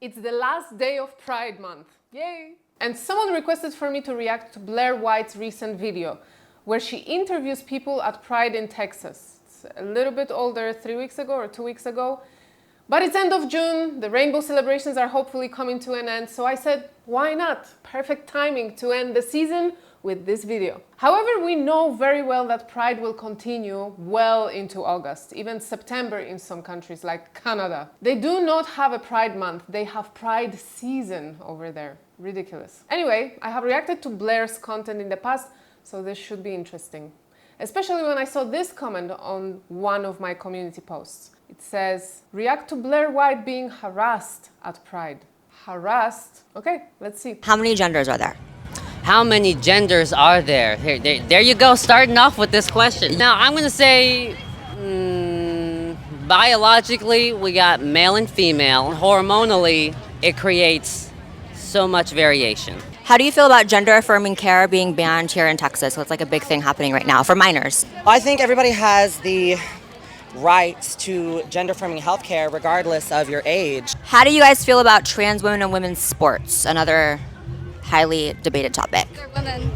It's the last day of Pride Month. Yay! And someone requested for me to react to Blaire White's recent video, where she interviews people at Pride in Texas. It's a little bit older, 3 weeks ago or 2 weeks ago. But it's end of June, the rainbow celebrations are hopefully coming to an end, so I said, why not? Perfect timing to end the season with this video. However, we know very well that Pride will continue well into August, even September in some countries like Canada. They do not have a Pride month, they have Pride season over there. Ridiculous. Anyway, I have reacted to Blaire's content in the past, so this should be interesting. Especially when I saw this comment on one of my community posts. It says, react to Blaire White being harassed at Pride. Harassed? Okay, let's see. How many genders are there? How many genders are there? There you go, starting off with this question. Now, I'm going to say, biologically, we got male and female. Hormonally, it creates so much variation. How do you feel about gender-affirming care being banned here in Texas? So it's like a big thing happening right now for minors. I think everybody has the rights to gender-affirming health care regardless of your age. How do you guys feel about trans women and women's sports? Another highly debated topic. They're women.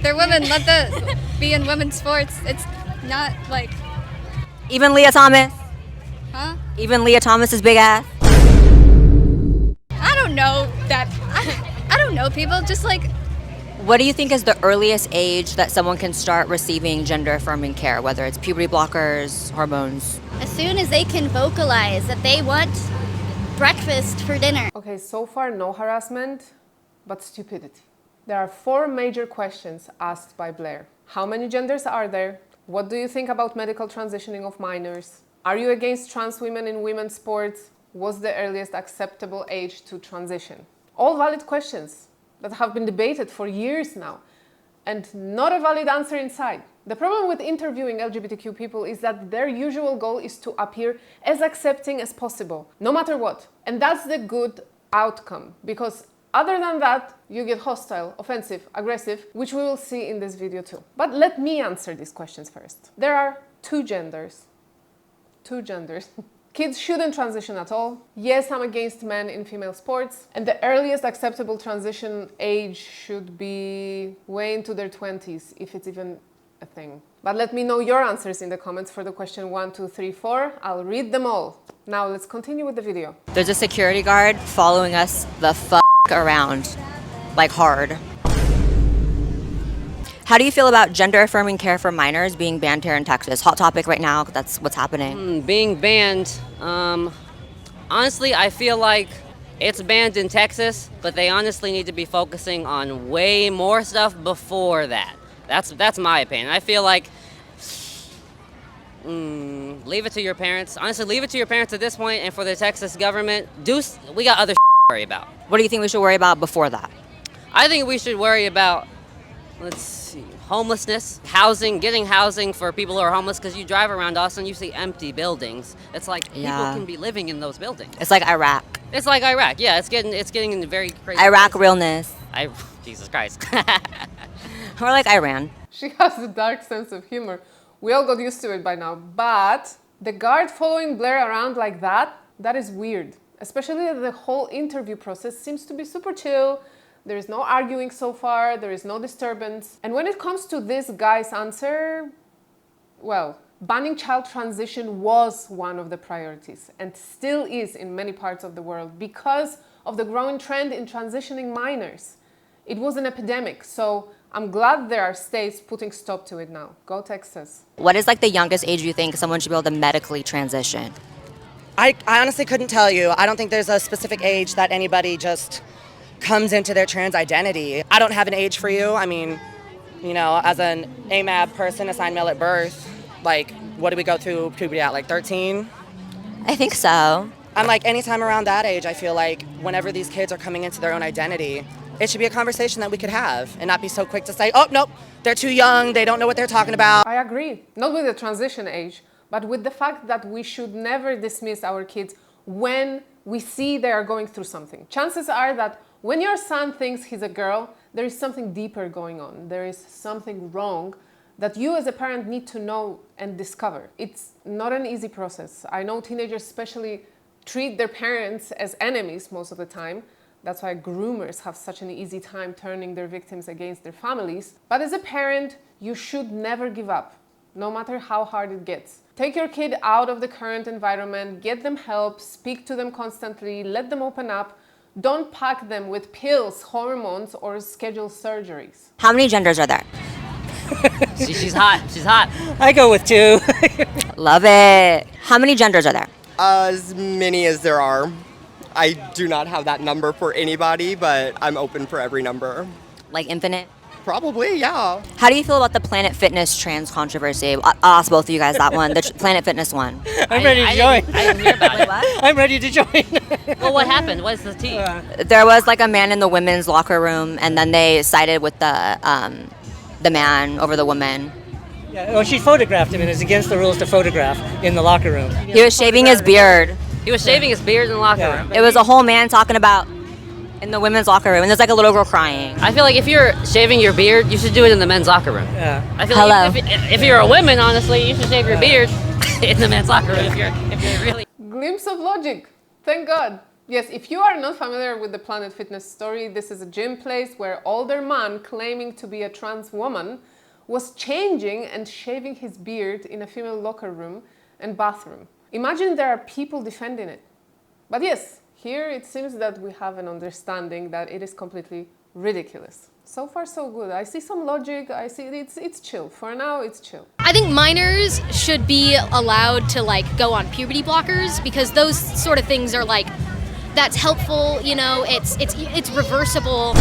They're women. Let them be in women's sports. It's not like... Even Leah Thomas? Huh? Even Leah Thomas's big ass? I don't know that... I don't know people, just like... What do you think is the earliest age that someone can start receiving gender-affirming care, whether it's puberty blockers, hormones? As soon as they can vocalize that they want breakfast for dinner. Okay, so far no harassment, but stupidity. There are 4 major questions asked by Blaire. How many genders are there? What do you think about medical transitioning of minors? Are you against trans women in women's sports? What's the earliest acceptable age to transition? All valid questions that have been debated for years now, and not a valid answer inside. The problem with interviewing LGBTQ people is that their usual goal is to appear as accepting as possible, no matter what. And that's the good outcome, because other than that, you get hostile, offensive, aggressive, which we will see in this video too. But let me answer these questions first. There are 2 genders. 2 genders. Kids shouldn't transition at all. Yes, I'm against men in female sports. And the earliest acceptable transition age should be way into their 20s, if it's even a thing. But let me know your answers in the comments for the question 1, 2, 3, 4. I'll read them all. Now let's continue with the video. There's a security guard following us the around, like hard. How do you feel about gender-affirming care for minors being banned here in Texas? Hot topic right now, that's what's happening. Being banned, honestly, I feel like it's banned in Texas, but they honestly need to be focusing on way more stuff before that. That's my opinion. I feel like, leave it to your parents. Honestly, leave it to your parents at this point, and for the Texas government, we got other to worry about. What do you think we should worry about before that? I think we should worry about, let's see, homelessness, housing, getting housing for people who are homeless, because you drive around Austin, you see empty buildings. It's like people can be living in those buildings. It's like Iraq. It's like Iraq, yeah, it's getting in very crazy Iraq places. realness. Jesus Christ. Or like Iran. She has a dark sense of humor. We all got used to it by now, but the guard following Blaire around like that is weird. Especially that the whole interview process seems to be super chill. There is no arguing so far, there is no disturbance. And when it comes to this guy's answer, well, banning child transition was one of the priorities and still is in many parts of the world because of the growing trend in transitioning minors. It was an epidemic, so I'm glad there are states putting stop to it now. Go Texas. What is like the youngest age you think someone should be able to medically transition? I honestly couldn't tell you. I don't think there's a specific age that anybody just comes into their trans identity. I don't have an age for you. I mean, you know, as an AMAB person assigned male at birth, like, what do we go through puberty at, like 13? I think so. I'm like, anytime around that age, I feel like whenever these kids are coming into their own identity, it should be a conversation that we could have and not be so quick to say, oh, nope, they're too young, they don't know what they're talking about. I agree. Not with the transition age, but with the fact that we should never dismiss our kids when we see they are going through something. Chances are that when your son thinks he's a girl, there is something deeper going on. There is something wrong that you as a parent need to know and discover. It's not an easy process. I know teenagers especially treat their parents as enemies most of the time. That's why groomers have such an easy time turning their victims against their families. But as a parent, you should never give up, no matter how hard it gets. Take your kid out of the current environment, get them help, speak to them constantly, let them open up. Don't pack them with pills, hormones, or schedule surgeries. How many genders are there? She's hot. She's hot. I go with 2. Love it. How many genders are there? As many as there are. I do not have that number for anybody, but I'm open for every number. Like infinite? Probably, yeah. How do you feel about the Planet Fitness trans controversy? I'll ask both of you guys that one, the Planet Fitness one. I'm ready to join. I didn't hear about it. What? I'm ready to join. Well, what happened? What's the tea? There was like a man in the women's locker room, and then they sided with the man over the woman. Yeah, well, she photographed him, and it's against the rules to photograph in the locker room. He was shaving his beard. He was shaving his beard in the locker room. It was a whole man talking about in the women's locker room, and there's like a little girl crying. I feel like if you're shaving your beard, you should do it in the men's locker room. Yeah. I feel Hello. like if you're a woman, honestly, you should shave your beard in the men's locker room if you're really. Glimpse of logic. Thank God. Yes, if you are not familiar with the Planet Fitness story, this is a gym place where older man claiming to be a trans woman was changing and shaving his beard in a female locker room and bathroom. Imagine there are people defending it. But yes, here it seems that we have an understanding that it is completely ridiculous. So far so good. I see some logic, I see it's chill. For now, it's chill. I think minors should be allowed to like go on puberty blockers because those sort of things are like, that's helpful, you know, it's reversible.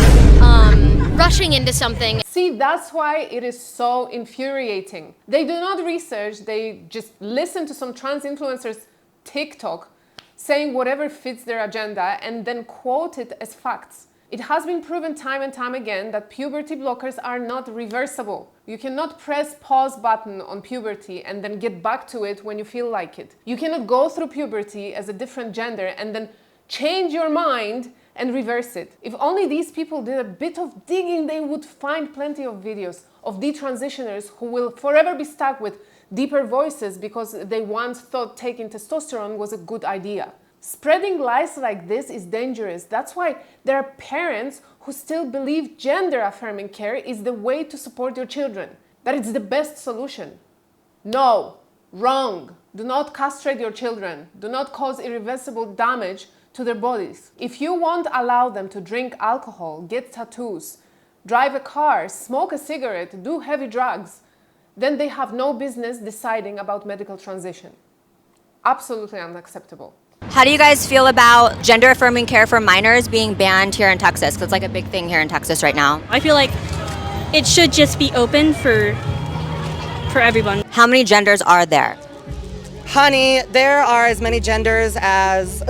Rushing into something. See, that's why it is so infuriating. They do not research, they just listen to some trans influencers' TikTok saying whatever fits their agenda and then quote it as facts. It has been proven time and time again that puberty blockers are not reversible. You cannot press pause button on puberty and then get back to it when you feel like it. You cannot go through puberty as a different gender and then change your mind and reverse it. If only these people did a bit of digging, they would find plenty of videos of detransitioners who will forever be stuck with deeper voices because they once thought taking testosterone was a good idea. Spreading lies like this is dangerous. That's why there are parents who still believe gender-affirming care is the way to support your children, that it's the best solution. No, wrong. Do not castrate your children. Do not cause irreversible damage to their bodies. If you won't allow them to drink alcohol, get tattoos, drive a car, smoke a cigarette, do heavy drugs, then they have no business deciding about medical transition. Absolutely unacceptable. How do you guys feel about gender affirming care for minors being banned here in Texas? 'Cause it's like a big thing here in Texas right now. I feel like it should just be open for everyone. How many genders are there? Honey, there are as many genders as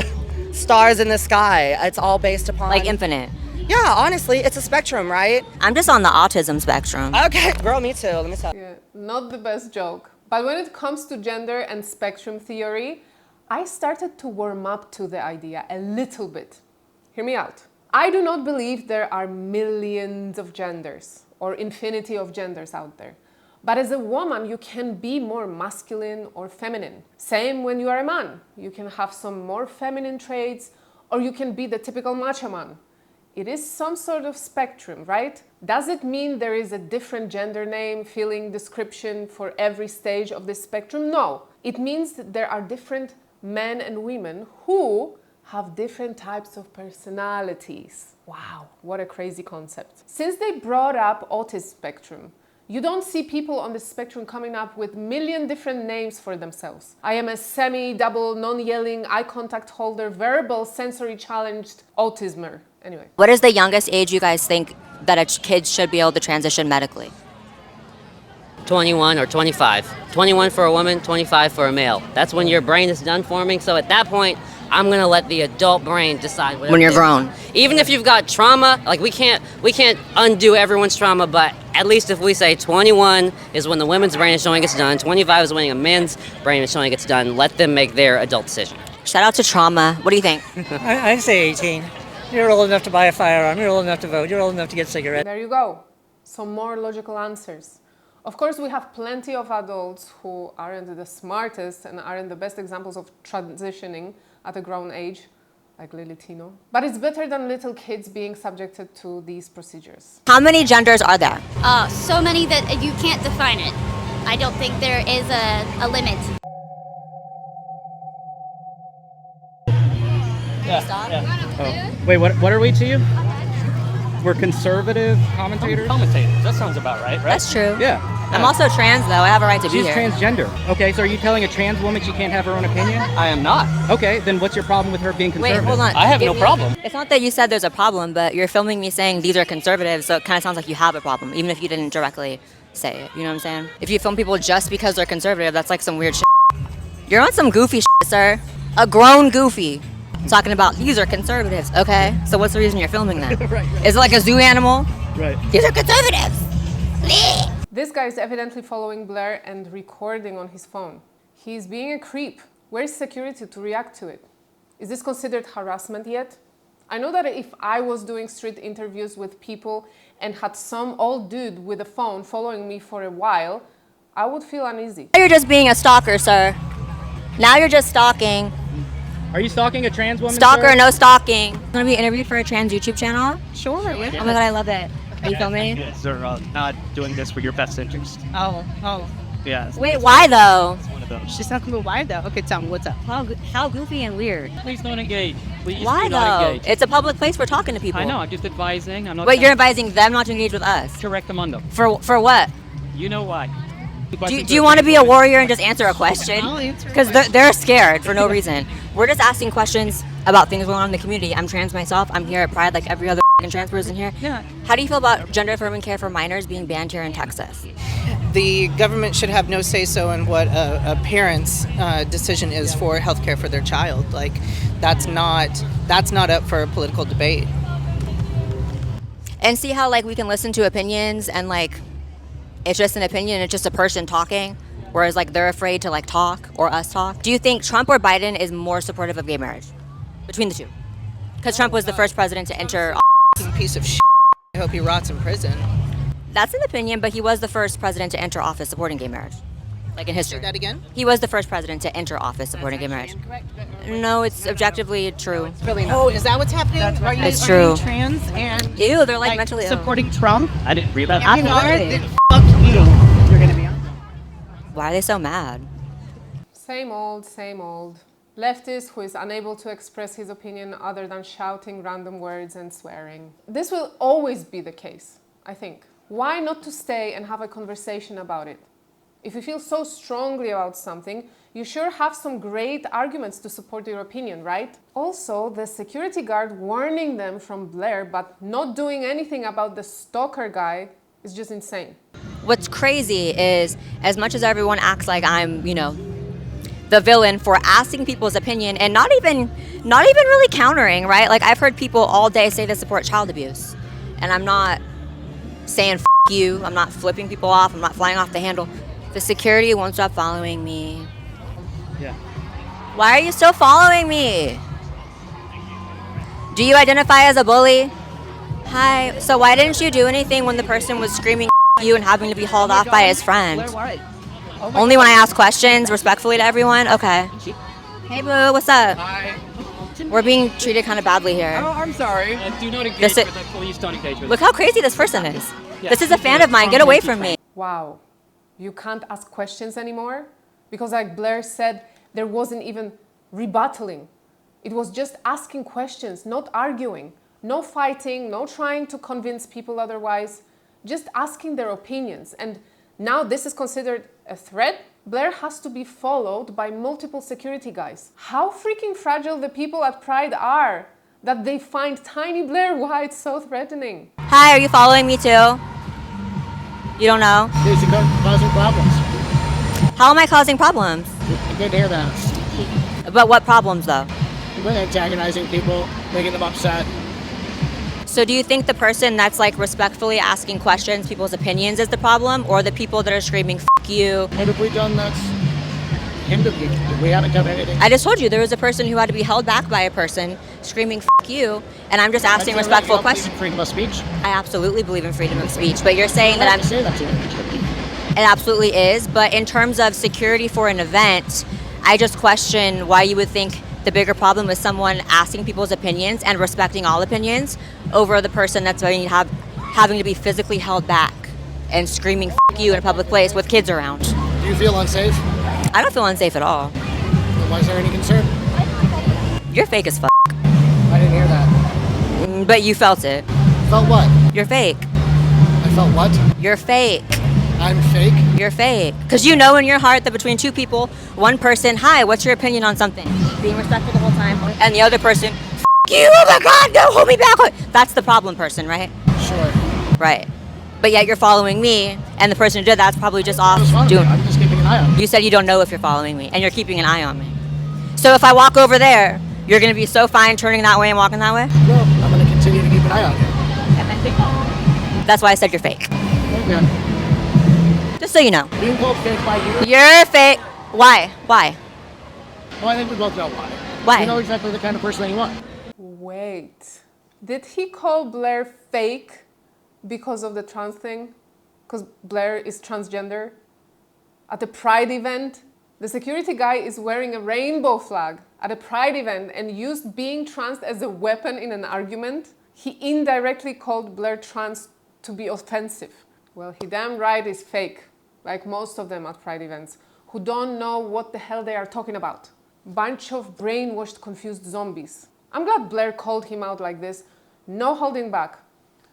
stars in the sky. It's all based upon... Like infinite? Yeah, honestly, it's a spectrum, right? I'm just on the autism spectrum. Okay, girl, me too. Let me tell you. Yeah, not the best joke. But when it comes to gender and spectrum theory, I started to warm up to the idea a little bit. Hear me out. I do not believe there are millions of genders or infinity of genders out there. But as a woman, you can be more masculine or feminine. Same when you are a man. You can have some more feminine traits, or you can be the typical macho man. It is some sort of spectrum, right? Does it mean there is a different gender name, feeling, description for every stage of this spectrum? No. It means that there are different men and women who have different types of personalities. Wow, what a crazy concept. Since they brought up autism spectrum, you don't see people on the spectrum coming up with a million different names for themselves. I am a semi-double, non-yelling, eye contact holder, verbal, sensory challenged autismer. Anyway. What is the youngest age you guys think that a kid should be able to transition medically? 21 or 25. 21 for a woman, 25 for a male. That's when your brain is done forming. So at that point, I'm gonna let the adult brain decide When you're grown. Even if you've got trauma, like we can't undo everyone's trauma, but at least if we say 21 is when the women's brain is showing it's done, 25 is when a men's brain is showing it's done, let them make their adult decision. Shout out to trauma. What do you think? I say 18. You're old enough to buy a firearm. You're old enough to vote. You're old enough to get cigarettes. There you go. Some more logical answers. Of course, we have plenty of adults who aren't the smartest and aren't the best examples of transitioning, at a grown age, like Lilitino. But it's better than little kids being subjected to these procedures. How many genders are there? So many that you can't define it. I don't think there is a limit. Wait, what are we to you? We're conservative commentators? Commentators, that sounds about right? That's true. Yeah. I'm also trans, though. I have a right to be She's here. transgender. Okay, so are you telling a trans woman she can't have her own opinion? I am not. Okay, then what's your problem with her being Wait, conservative? hold on. I have no problem. It's not that you said there's a problem, but you're filming me saying these are conservatives, so it kind of sounds like you have a problem, even if you didn't directly say it. You know what I'm saying? If you film people just because they're conservative, that's like some weird shit. You're on some goofy shit, sir. A grown goofy. Talking about these are conservatives. Okay, so what's the reason you're filming them? Right. Is it like a zoo animal? Right. These are conservatives. This guy is evidently following Blaire and recording on his phone. He's being a creep. Where's security to react to it? Is this considered harassment yet? I know that if I was doing street interviews with people and had some old dude with a phone following me for a while, I would feel uneasy. Now you're just being a stalker, sir. Now you're just stalking. Are you stalking a trans woman, Stalker, sir? no stalking. Want to be interviewed for a trans YouTube channel? Sure. Yeah. Oh my god, I love it. Are you filming? Yes, they're not doing this for your best interest. Oh. Yeah. Wait, why though? It's one of those. She's talking about why though? Okay, tell me what's up. How goofy and weird. Please don't engage. Please Why do not though? engage. It's a public place. We're talking to people. I know. I'm just advising. I'm not. Wait, you're advising them not to engage with us? Correct them on them. For what? You know why? Do you want to be a warrior and just answer a question? I'll answer. Because they're scared for no reason. We're just asking questions about things going on in the community. I'm trans myself. I'm here at Pride like every other trans person here. Yeah. How do you feel about gender affirming care for minors being banned here in Texas? The government should have no say-so in what a parent's decision is for healthcare for their child. Like, that's not up for a political debate. And see how like we can listen to opinions and like it's just an opinion, it's just a person talking, whereas like they're afraid to like talk or us talk. Do you think Trump or Biden is more supportive of gay marriage between the two? Because Trump was the first president to enter. Piece of shit. I hope he rots in prison. That's an opinion, but he was the first president to enter office supporting gay marriage, like in history. Say that again? He was the first president to enter office supporting gay marriage. No, it's objectively true. Oh, is that what's happening? Are you, It's true. Are you trans and Ew, they're like mentally ill. supporting Trump? I didn't read that. If you are, Absolutely. then fuck you. You're gonna be on. Why are they so mad? Same old, same old. Leftist who is unable to express his opinion other than shouting random words and swearing. This will always be the case, I think. Why not to stay and have a conversation about it? If you feel so strongly about something, you sure have some great arguments to support your opinion, right? Also, the security guard warning them from Blaire but not doing anything about the stalker guy is just insane. What's crazy is as much as everyone acts like I'm, the villain for asking people's opinion and not even really countering, right? Like I've heard people all day say they support child abuse, and I'm not saying F you, I'm not flipping people off, I'm not flying off the handle. The security won't stop following me. Yeah. Why are you still following me? Do you identify as a bully? Hi. So why didn't you do anything when the person was screaming you and having to be hauled off by his friend? Blaire White. Only when I ask questions respectfully to everyone? Okay. Hey boo, what's up? Hi. We're being treated kind of badly here. Oh, I'm sorry. Do not engage This with the police. Don't engage with Look how crazy this person is. Yeah. This is a fan of mine. Get away from me. Wow, you can't ask questions anymore? Because like Blaire said, there wasn't even rebuttaling. It was just asking questions, not arguing. No fighting, no trying to convince people otherwise. Just asking their opinions. And now this is considered a threat? Blaire has to be followed by multiple security guys. How freaking fragile the people at Pride are that they find tiny Blaire White so threatening. Hi, are you following me too? You don't know? Basically causing problems. How am I causing problems? I did hear that. But what problems though? You're antagonizing people, making them upset. So do you think the person that's like respectfully asking questions, people's opinions is the problem, or the people that are screaming F you? What have we done that's hindered you? We haven't done anything. I just told you there was a person who had to be held back by a person screaming F you, and I'm just asking respectful questions. Freedom of speech? I absolutely believe in freedom of speech, but you're saying that I'm... Say that to you. It absolutely is, but in terms of security for an event, I just question why you would think The bigger problem is someone asking people's opinions and respecting all opinions over the person that's going to having to be physically held back and screaming "F you" in a public place with kids around. Do you feel unsafe? I don't feel unsafe at all. Then why is there any concern? You're fake as f. I didn't hear that. But you felt it. Felt what? You're fake. I felt what? You're fake. I'm fake? You're fake. Because you know in your heart that between two people, one person, hi, what's your opinion on something? Being respectful the whole time. And the other person, F you, oh my God, no, hold me back. That's the problem person, right? Sure. Right. But yet you're following me, and the person who did that's probably just off doing. I'm just keeping an eye on you. You said you don't know if you're following me, and you're keeping an eye on me. So if I walk over there, you're going to be so fine turning that way and walking that way? No, I'm going to continue to keep an eye on you. That's why I said you're fake. Okay. Just so you know. Being called fake by you? You're fake. Why? Why? Well, I think we both know why. Why? You know exactly the kind of person that you want. Wait. Did he call Blaire fake because of the trans thing? Because Blaire is transgender? At a Pride event, the security guy is wearing a rainbow flag at a Pride event and used being trans as a weapon in an argument. He indirectly called Blaire trans to be offensive. Well, he damn right is fake, like most of them at Pride events, who don't know what the hell they are talking about. Bunch of brainwashed, confused zombies. I'm glad Blaire called him out like this. No holding back.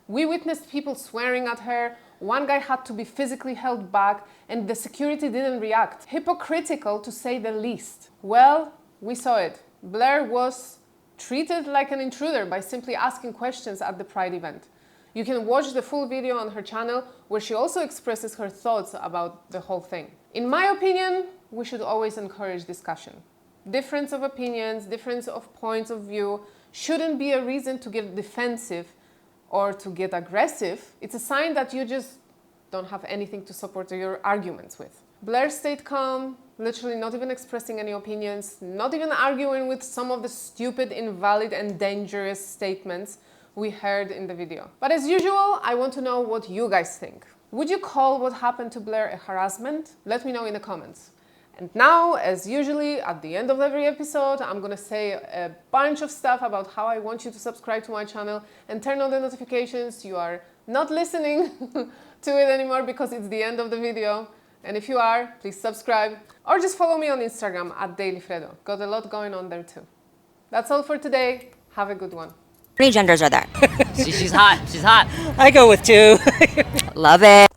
We witnessed people swearing at her. One guy had to be physically held back and the security didn't react. Hypocritical to say the least. Well, we saw it. Blaire was treated like an intruder by simply asking questions at the Pride event. You can watch the full video on her channel where she also expresses her thoughts about the whole thing. In my opinion, we should always encourage discussion. Difference of opinions, difference of points of view shouldn't be a reason to get defensive or to get aggressive. It's a sign that you just don't have anything to support your arguments with. Blaire stayed calm, literally not even expressing any opinions, not even arguing with some of the stupid, invalid and dangerous statements we heard in the video. But as usual, I want to know what you guys think. Would you call what happened to Blaire a harassment? Let me know in the comments. And now, as usually, at the end of every episode, I'm gonna say a bunch of stuff about how I want you to subscribe to my channel and turn on the notifications. You are not listening to it anymore because it's the end of the video. And if you are, please subscribe or just follow me on Instagram at DailyFreddo. Got a lot going on there too. That's all for today. Have a good one. How many genders are there? She's hot. She's hot. I go with 2. Love it.